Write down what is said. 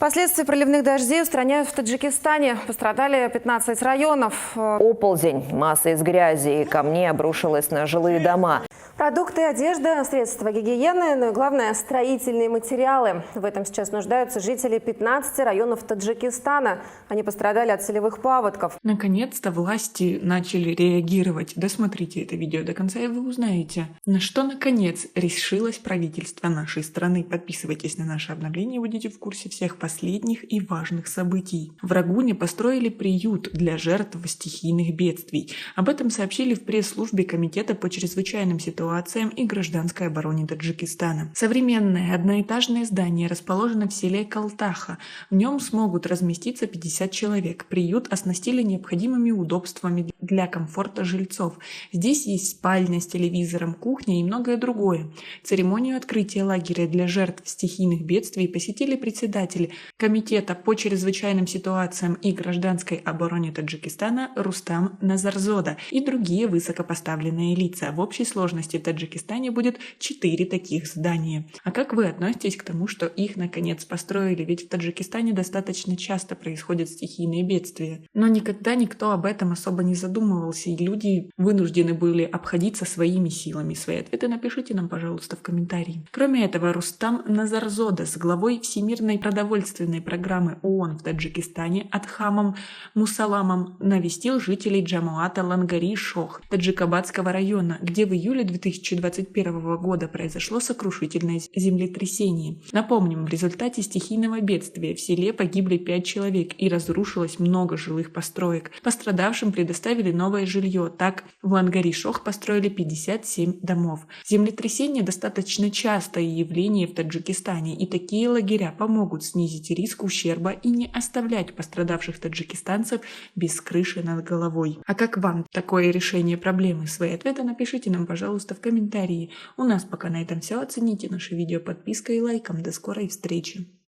Последствия проливных дождей устраняют в Таджикистане. Пострадали 15 районов. Оползень, масса из грязи и камней обрушилась на жилые дома. Продукты, одежда, средства гигиены, но и главное – строительные материалы. В этом сейчас нуждаются жители 15 районов Таджикистана. Они пострадали от селевых паводков. Наконец-то власти начали реагировать. Досмотрите это видео до конца, и вы узнаете, на что наконец решилось правительство нашей страны. Подписывайтесь на наше обновление, будете в курсе всех последних и важных событий. В Рагуне построили приют для жертв стихийных бедствий. Об этом сообщили в пресс-службе Комитета по чрезвычайным ситуациям и гражданской обороне Таджикистана. Современное одноэтажное здание расположено в селе Калтаха. В нем смогут разместиться 50 человек. Приют оснастили необходимыми удобствами для комфорта жильцов. Здесь есть спальня с телевизором, кухня и многое другое. Церемонию открытия лагеря для жертв стихийных бедствий посетили председатель Комитета по чрезвычайным ситуациям и гражданской обороне Таджикистана Рустам Назарзода и другие высокопоставленные лица. В общей сложности в Таджикистане будет 4 таких здания. А как вы относитесь к тому, что их наконец построили? Ведь в Таджикистане достаточно часто происходят стихийные бедствия. Но никогда никто об этом особо не задумывался, и люди вынуждены были обходиться своими силами. Свои ответы напишите нам, пожалуйста, в комментарии. Кроме этого, Рустам Назарзода с главой Всемирной продовольственной программы ООН в Таджикистане Адхамом Мусаламом навестил жителей Джамуата Лангари-Шох Таджикабадского района, где в июле 2021 года произошло сокрушительное землетрясение. Напомним, в результате стихийного бедствия в селе погибли 5 человек и разрушилось много жилых построек. Пострадавшим предоставили новое жилье. Так, в Лангари-Шох построили 57 домов. Землетрясение достаточно частое явление в Таджикистане, и такие лагеря помогут снизить риск ущерба и не оставлять пострадавших таджикистанцев без крыши над головой. А как вам такое решение проблемы? Свои ответы напишите нам, пожалуйста, в комментарии. У нас пока на этом все. Оцените наше видео подпиской и лайком. До скорой встречи!